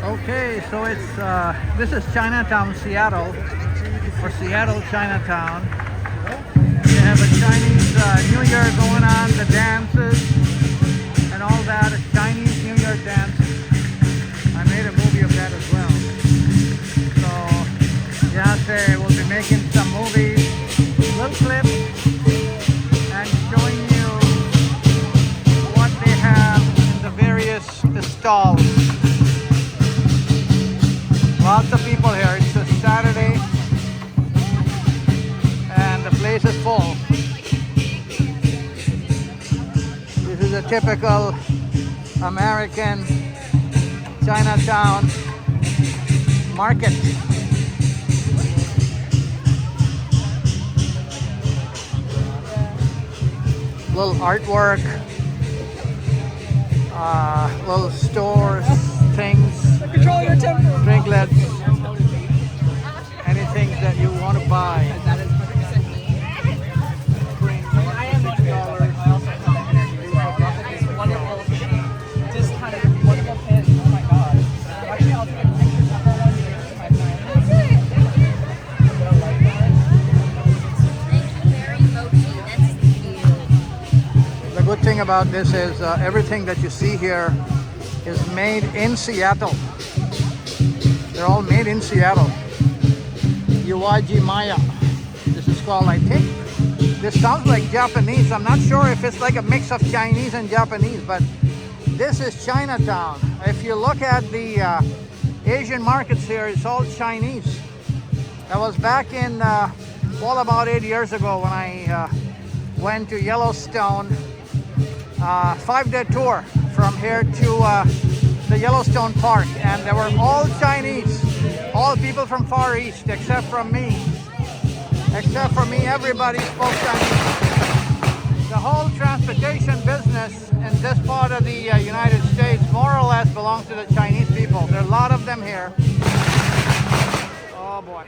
Okay, so it's this is Chinatown Seattle, or Seattle Chinatown. They have a Chinese New Year going on, the dances and all that. A Chinese New Year dance. I made a movie of that as well. So Yase will be making some movies, little clips, and showing you what they have in the various stalls. Lots of people here. It's a Saturday and the place is full. This is a typical American Chinatown market. Little artwork, little stores, things, drinklets, anything that you want to buy. The good thing about this is everything that you see here is made in Seattle. They're all made in Seattle. Yuwaji Maya. This is called, I think, this sounds like Japanese. I'm not sure if it's like a mix of Chinese and Japanese, but this is Chinatown. If you look at the Asian markets here, it's all Chinese. I was back in, well, about 8 years ago when I went to Yellowstone, 5-day tour from here to the Yellowstone Park, and they were all Chinese, all people from Far East, except for me. Except for me, everybody spoke Chinese. The whole transportation business in this part of the United States more or less belongs to the Chinese people. There are a lot of them here. Oh boy.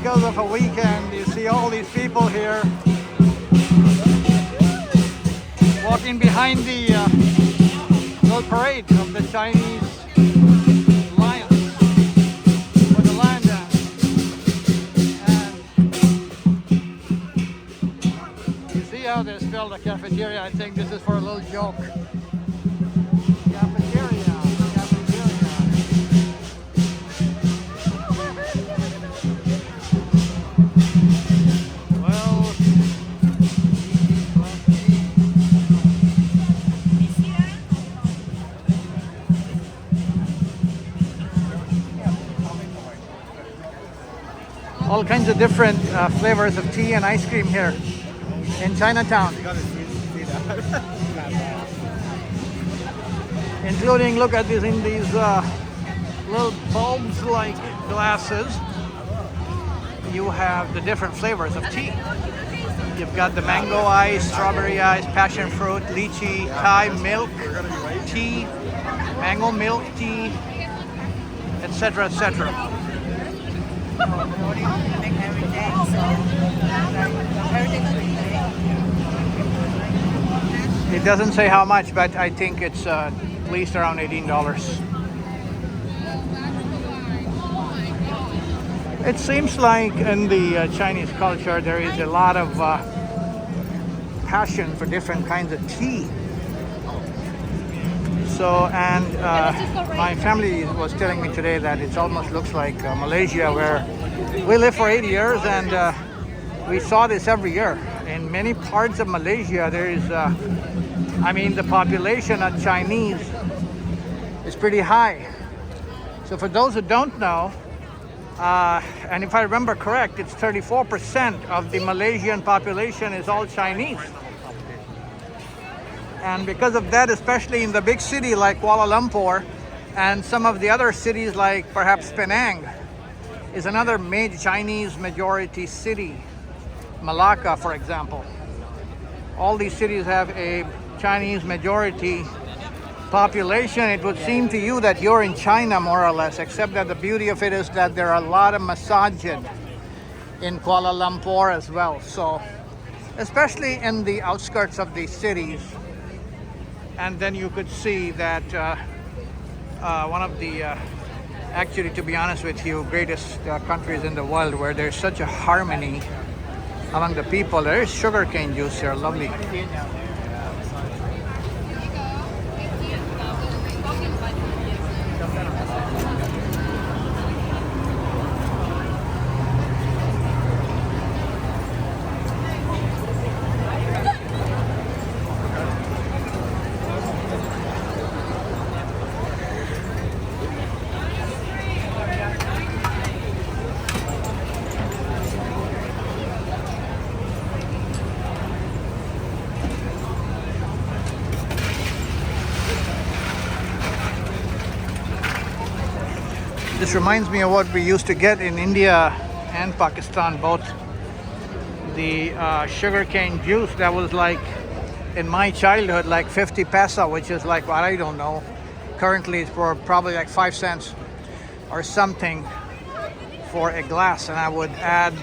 because of a weekend, you see all these people here walking behind the little parade of the Chinese lions for the lion dance. And you see how they spell the cafeteria? I think this is for a little joke. Cafeteria, cafeteria. Well, all kinds of different flavors of tea and ice cream here in Chinatown. Including, look at this, in these little bulbs-like glasses, you have the different flavors of tea. You've got the mango ice, strawberry ice, passion fruit, lychee, Thai milk tea, mango milk tea, etc., etc. It doesn't say how much, but I think it's at least around $18. It seems like in the Chinese culture there is a lot of passion for different kinds of tea. So, and my family was telling me today that it almost looks like Malaysia, where we lived for 8 years, and we saw this every year. In many parts of Malaysia, there is, I mean, the population of Chinese is pretty high. So for those who don't know, and if I remember correct, it's 34% of the Malaysian population is all Chinese. And because of that, especially in the big city like Kuala Lumpur and some of the other cities like perhaps Penang is another major Chinese majority city. Malacca, for example. All these cities have a Chinese majority population. It would seem to you that you're in China more or less, except that the beauty of it is that there are a lot of masajid in Kuala Lumpur as well. So, especially in the outskirts of these cities. And then you could see that one of the, actually, to be honest with you, greatest countries in the world where there's such a harmony among the people. There is sugarcane juice here, lovely. This reminds me of what we used to get in India and Pakistan, both. The sugarcane juice that was like, in my childhood, like 50 paisa, which is like, what, I don't know. Currently it's for probably like 5 cents or something for a glass. And I would add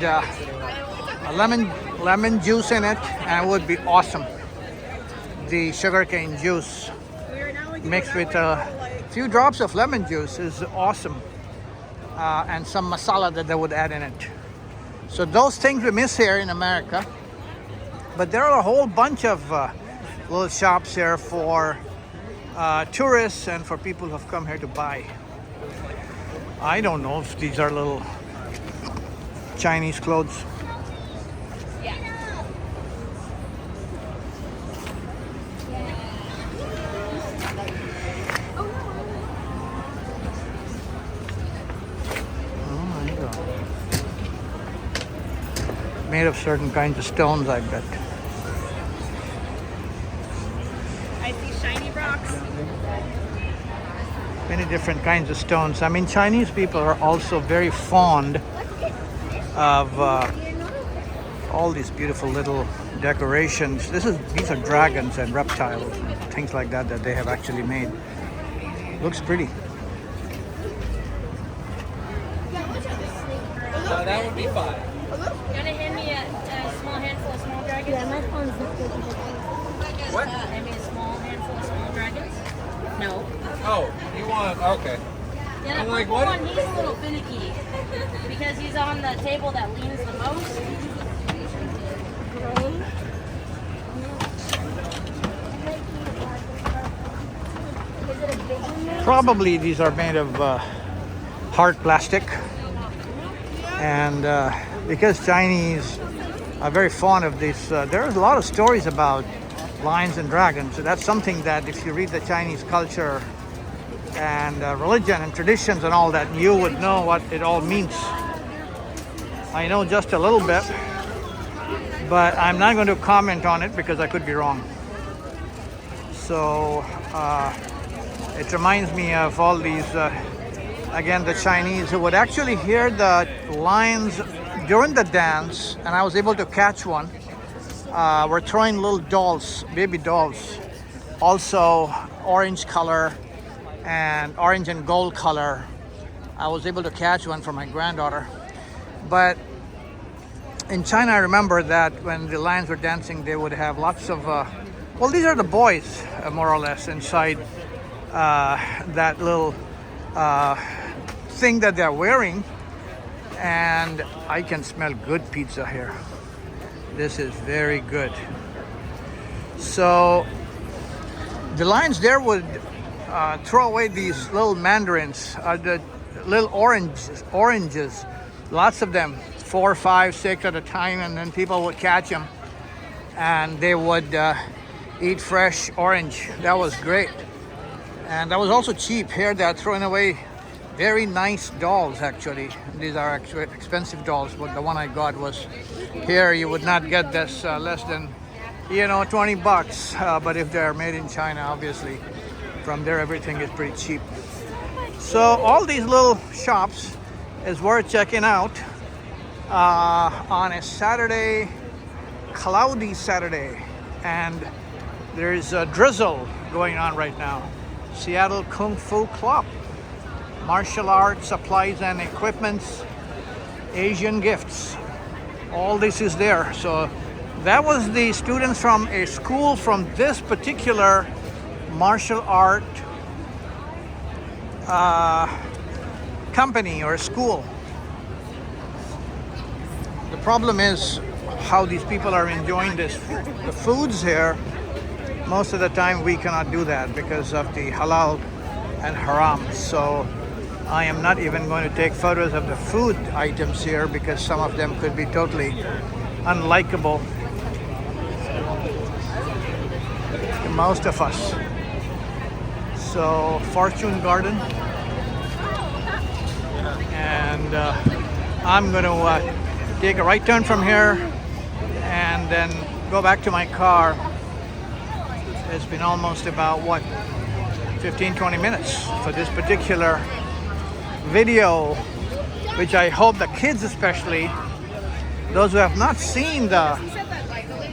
a lemon juice in it, and it would be awesome. The sugarcane juice mixed with a few drops of lemon juice is awesome. And some masala that they would add in it. So those things we miss here in America. But there are a whole bunch of little shops here for tourists and for people who have come here to buy. I don't know if these are little Chinese clothes. Made of certain kinds of stones, I bet. I see shiny rocks. Many different kinds of stones. I mean, Chinese people are also very fond of all these beautiful little decorations. These are dragons and reptiles and things like that that they have actually made. Looks pretty. That would be 5. You want to hand me a small handful of small dragons? Yeah, my phone's What? Hand me a small handful of small dragons? No. Oh, you want, okay. Yeah, I'm the like, purple what? one, he's a little finicky. Because he's on the table that leans the most. Probably these are made of hard plastic. And because Chinese are very fond of this, there's a lot of stories about lions and dragons. So that's something that if you read the Chinese culture and religion and traditions and all that, you would know what it all means. I know just a little bit, but I'm not going to comment on it because I could be wrong. So it reminds me of all these, again, the Chinese who would actually hear the lions during the dance, and I was able to catch one. We're throwing little dolls, baby dolls, also orange color and orange and gold color. I was able to catch one for my granddaughter. But in China, I remember that when the lions were dancing, they would have lots of, well, these are the boys, more or less, inside that little thing that they're wearing. And I can smell good pizza here. This is very good. So the lions there would throw away these little mandarins, the little oranges, lots of them, 4, 5, 6 at a time, and then people would catch them and they would eat fresh orange. That was great. And that was also cheap. Here they're throwing away very nice dolls, actually. These are actually expensive dolls, but the one I got was, here you would not get this less than, you know, 20 bucks. But if they're made in China, obviously, from there everything is pretty cheap. So all these little shops is worth checking out on a Saturday, cloudy Saturday. And there's a drizzle going on right now. Seattle Kung Fu Club. Martial arts, supplies and equipments, Asian gifts. All this is there. So that was the students from a school from this particular martial art company or school. The problem is how these people are enjoying this. The foods here, most of the time we cannot do that because of the halal and haram. So I am not even going to take photos of the food items here because some of them could be totally unlikable to most of us. So Fortune Garden, and I'm going to take a right turn from here and then go back to my car. It's been almost about 15-20 minutes for this particular video, which I hope the kids, especially those who have not seen the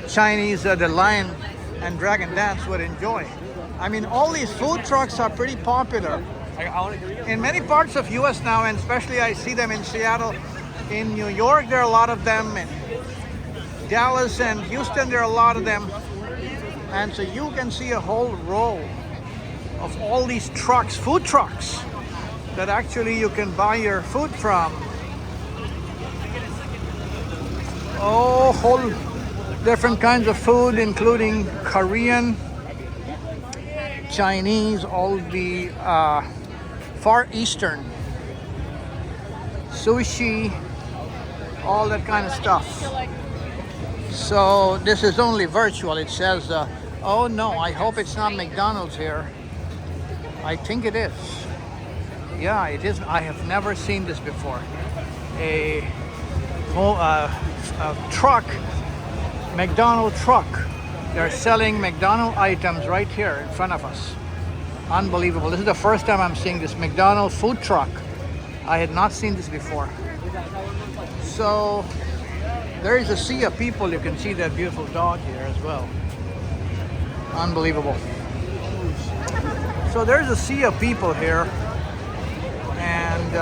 Chinese the lion and dragon dance, would enjoy. I mean, all these food trucks are pretty popular in many parts of US now, and especially I see them in Seattle. In New York there are a lot of them, in Dallas and Houston there are a lot of them. And so you can see a whole row of all these trucks, food trucks, that actually you can buy your food from. Oh, whole different kinds of food, including Korean, Chinese, all the Far Eastern, sushi, all that kind of stuff. So this is only virtual. It says, oh no, I hope it's not McDonald's here. I think it is. Yeah, it is. I have never seen this before. A truck, McDonald's truck. They're selling McDonald's items right here in front of us. Unbelievable. This is the first time I'm seeing this McDonald's food truck. I had not seen this before. So there is a sea of people. You can see that beautiful dog here as well. Unbelievable. So there's a sea of people here. And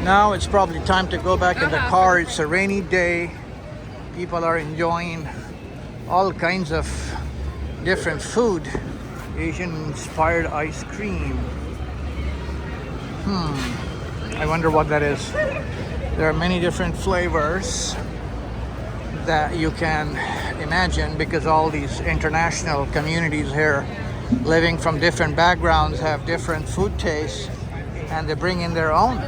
Now it's probably time to go back in the car. It's a rainy day. People are enjoying all kinds of different food. Asian inspired ice cream. I wonder what that is. There are many different flavors that you can imagine because all these international communities here living from different backgrounds have different food tastes and they bring in their own.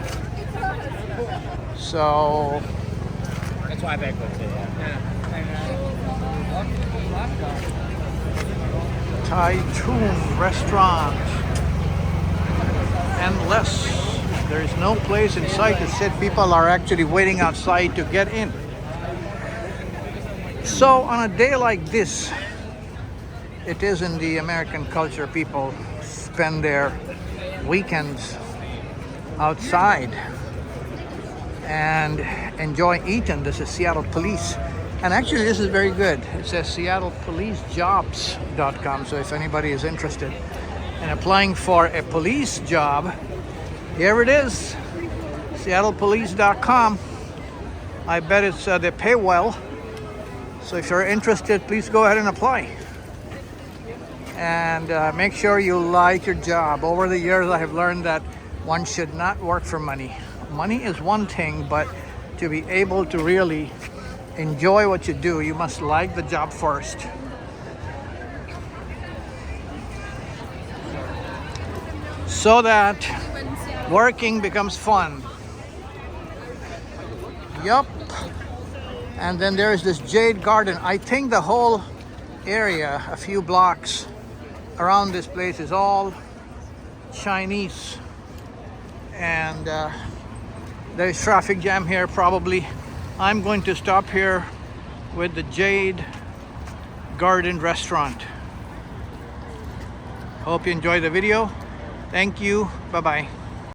So That's why I back with it. Thai Toon restaurant. Endless. There is no place in sight to sit. People are actually waiting outside to get in. So on a day like this, it is in the American culture, people spend their weekends outside and enjoy eating. This is Seattle Police. And actually this is very good. It says SeattlePoliceJobs.com. So if anybody is interested in applying for a police job, here it is. SeattlePolice.com. I bet it's they pay well. So if you're interested, please go ahead and apply. And make sure you like your job. Over the years, I have learned that one should not work for money. Money is one thing, but to be able to really enjoy what you do, you must like the job first. So that working becomes fun. Yup. And then there is this Jade Garden. I think the whole area, a few blocks around this place, is all Chinese. And there's traffic jam here probably. I'm going to stop here with the Jade Garden restaurant. Hope you enjoyed the video. Thank you. Bye-bye.